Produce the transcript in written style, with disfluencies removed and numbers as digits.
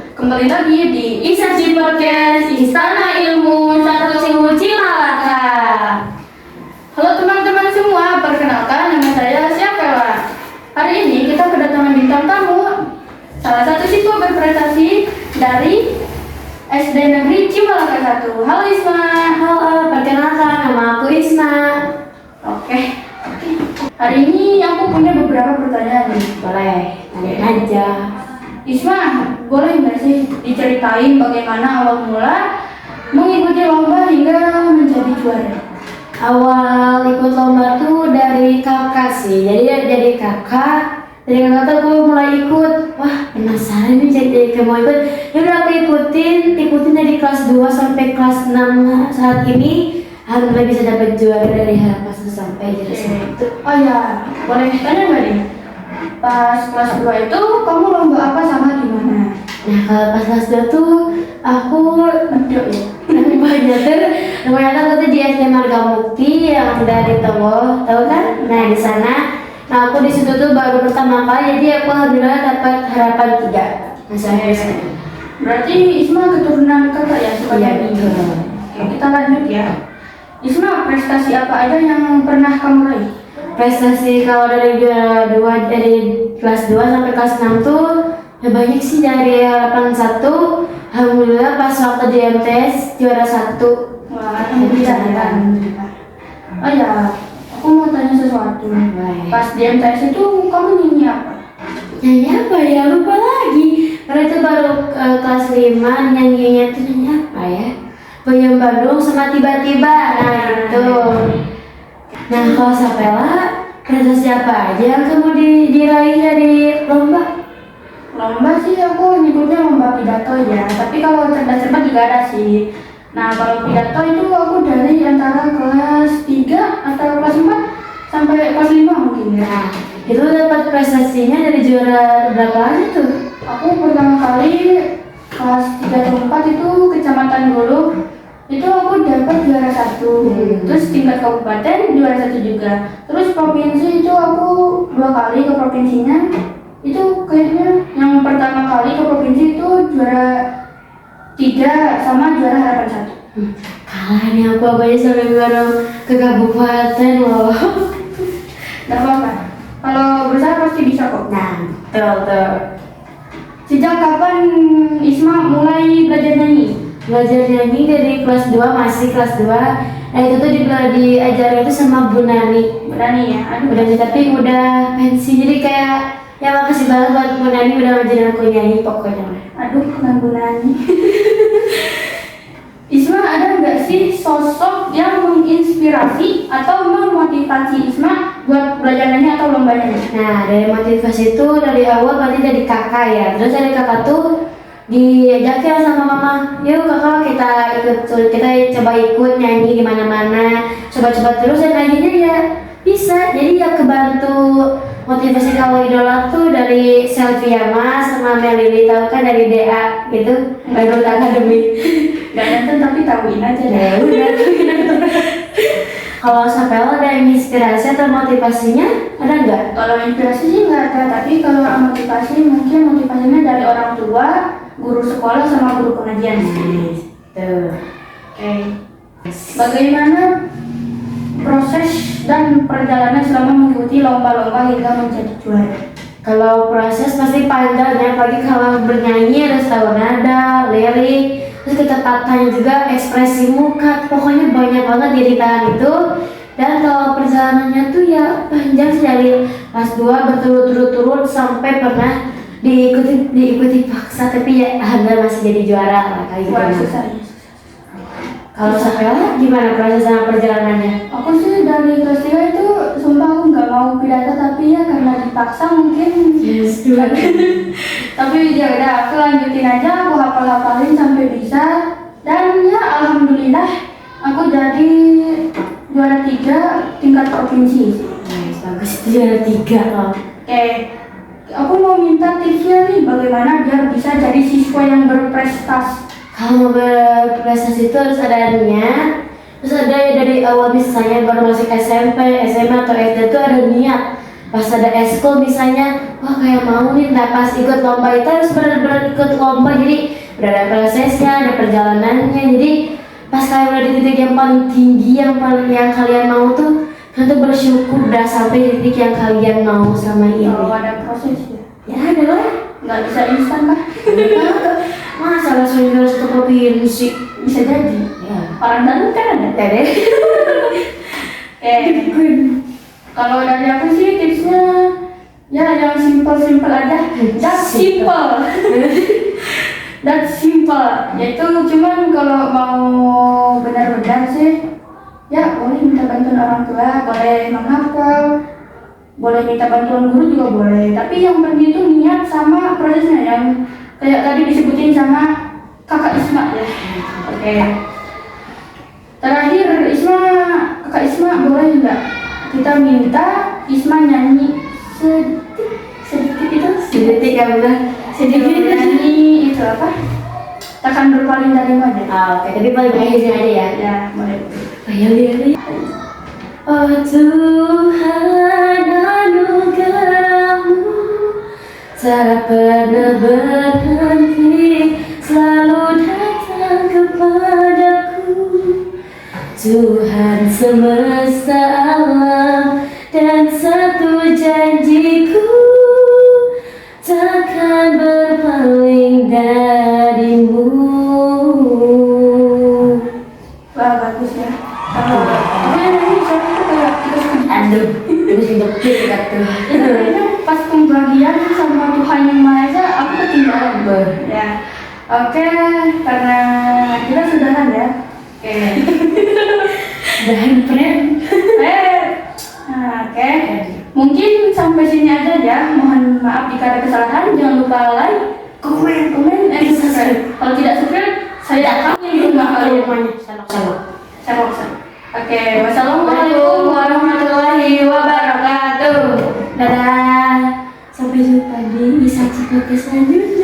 Kembali lagi di Isaji Podcast Istana Ilmu Satu Siwu Cimalaka. Halo teman-teman semua, perkenalkan nama saya Syafela. Hari ini kita kedatangan bintang tamu, salah satu siswa berprestasi dari SD Negeri Cimalaka 1. Halo Isma. Halo, perkenalkan nama aku Isma. Oke. Hari ini aku punya beberapa pertanyaan nih. Boleh, tanya aja. Isma, boleh nggak sih diceritain bagaimana awal mula mengikuti lomba hingga menjadi juara? Awal ikut lomba tuh dari kakak sih. Jadi kakak. Dari kakak tuh aku mulai ikut. Wah, penasaran nih jadi mau ikut. Ya udah aku ikutin dari kelas 2 sampai kelas 6 saat ini. Alhamdulillah bisa dapat juara dari kelas 1 sampai jadi 1. Oh ya, boleh tanya nggak nih? Pas kelas 2 itu kamu lomba apa sama di mana? Nah, kalau pas kelas 2 tuh aku Aduh ya. namanya aku tuh di SD Marga Mukti yang dari Towo, tahu kan? Nah di sana, nah aku di situ tuh baru pertama kali, jadi aku alhamdulillah dapat harapan 3. Nah sampai sana. Berarti Isma keturunan kakak ya? Iya betul. Oke, kita lanjut ya. Isma, prestasi apa aja yang pernah kamu raih? Prestasi kalau dari juara 2 dari kelas 2 sampai kelas 6 tuh ya banyak sih, dari harapan 1. Alhamdulillah pas waktu di MTS juara 1. Wah, alhamdulillah. Oh ya, aku mau tanya sesuatu. Pas di MTS itu kamu nyanyi apa? Nyanyi apa ya? Lupa lagi. Karena itu baru kelas 5, nyanyinya tuh nyanyi apa ya? Peyem Bandung sama tiba-tiba. Nah itu. Nah kalau Sapela, prestasi apa aja yang kamu diraih dari lomba? Lomba sih aku nyebutnya lomba pidato ya, tapi kalau cerdas-cerdas juga ada sih. Nah kalau pidato itu aku dari antara kelas 3 atau kelas 4 sampai kelas 5 mungkin ya. Nah itu dapat prestasinya dari juara berapa aja tuh? Aku pertama kali kelas 3 atau 4 itu kecamatan dulu, itu aku dapat juara 1. Terus tingkat kabupaten juara 1 juga. Terus provinsi itu aku 2 kali ke provinsinya. Itu kayaknya yang pertama kali ke provinsi itu juara 3 sama juara harapan 1. Kalah nih aku aja sampai baru ke kabupaten loh. Gak apa-apa, kalau berusaha pasti bisa kok. Nah betul. Sejak kapan Isma mulai belajar nyanyi? Belajar nyanyi dari kelas 2, masih kelas 2. Nah itu tuh diajarin itu sama Bu Nani. Berani ya? Aduh. Udah tapi udah pensi, jadi kayak ya makasih banget buat Bu Nani udah ngajarin aku nyanyi pokoknya. Aduh, Bu Nani. Isma, ada nggak sih sosok yang menginspirasi atau memotivasi Isma buat belajar nyanyi atau lomba nyanyi? Nah dari motivasi itu dari awal berarti dari kakak ya. Terus dari kakak tuh diajakin sama mama, yuk kakak kita coba ikut nyanyi di mana-mana, coba terus, dan akhirnya ya bisa. Jadi ya kebantu motivasi kalau idola tuh dari Selvia Mas sama Melili, tahu kan, dari DA gitu, Bandung Academy. Gak nonton tapi tahuin aja deh. Ya udah. Kalau sampai lo ada inspirasi atau motivasinya ada nggak? Kalau inspirasi sih nggak ada, tapi kalau motivasi mungkin motivasinya dari orang tua, guru sekolah sama guru pengajian sih. Tuh. Oke. Bagaimana proses dan perjalanan selama mengikuti lomba-lomba hingga menjadi juara? Kalau proses pasti panjang ya, apalagi kalau bernyanyi harus tahu nada, lirik, terus kecepatannya juga, ekspresi muka, pokoknya banyak banget di tangan itu. Dan kalau perjalanannya tuh ya panjang sih, dari kelas 2 berturut-turut sampai pernah diikuti paksa, tapi ya alhamdulillah masih jadi juara lah kayak Wah, gitu. susah. Kalau Sapela gimana proses sama perjalanannya? Aku sih dari kelas 3 itu sumpah aku nggak mau pidato, tapi ya karena dipaksa mungkin. Yes, Tapi ya udah, aku lanjutin aja, aku hafalin sampai bisa. Dan ya alhamdulillah aku jadi juara 3 tingkat provinsi. Bagus, itu juara 3 loh. Oke, aku mau minta tipsnya nih, bagaimana biar bisa jadi siswa yang berprestasi. Kalau berprestasi itu harus ada niat, terus ada ya dari awal, misalnya baru masuk SMP, SMA atau SD itu ada niat. pas ada eskul misalnya, wah kayak mau nih, nah pas ikut lomba itu harus benar-benar ikut lomba, jadi udah ada prosesnya, ada perjalanannya, jadi pas kalian udah di titik yang paling tinggi, yang kalian mau tuh, kalian tuh bersyukur udah sampai di titik yang kalian mau selama ini. Kalau ada proses ya. Ya ada lah, Nggak bisa instan lah. masa langsung juara satu provinsi. Bisa jadi. Ya, Orang Bandung kan ada. ya deh. Kalau dari aku sih tipsnya ya yang simple aja. That's simple. That's simple. Yaitu cuman kalau mau benar-benar sih ya boleh minta bantuan orang tua, boleh menghafal, boleh minta bantuan guru juga boleh. Tapi yang penting itu niat sama prosesnya yang kayak tadi disebutin sama kakak Isma ya. Oke. Terakhir kakak Isma boleh nggak kita minta Isma nyanyi sedikit itu Sedetik ya benar. sedikit nyanyi itu apa? Takkan berpaling dari aja. Oke, tapi paling akhirnya aja ya. Ya boleh. Ayo lihat. Oh Tuhan anugerahmu tak pernah berhenti, selalu datang kepadaku. Tuhan semesta alam dan satu janjiku, takkan berpaling darimu. Wah bagus ya. Ini saya tuh kayak kita Aduh, terus ngejepit kata. pas pembagian sama Tuhan Yang Maha Esa aku ketinggalan. Ya. Oke, karena kita sudahan ya. Oke. Dan friend. Nah, oke. Mungkin sampai sini aja ya. Mohon maaf jika ada kesalahan. Jangan lupa like, komen, subscribe. Kalau tidak subscribe, saya akan di rumah kalian. Salok. Oke, wassalamualaikum warahmatullahi wabarakatuh. Dadah. Sampai jumpa di Bisa Cikoke selanjutnya.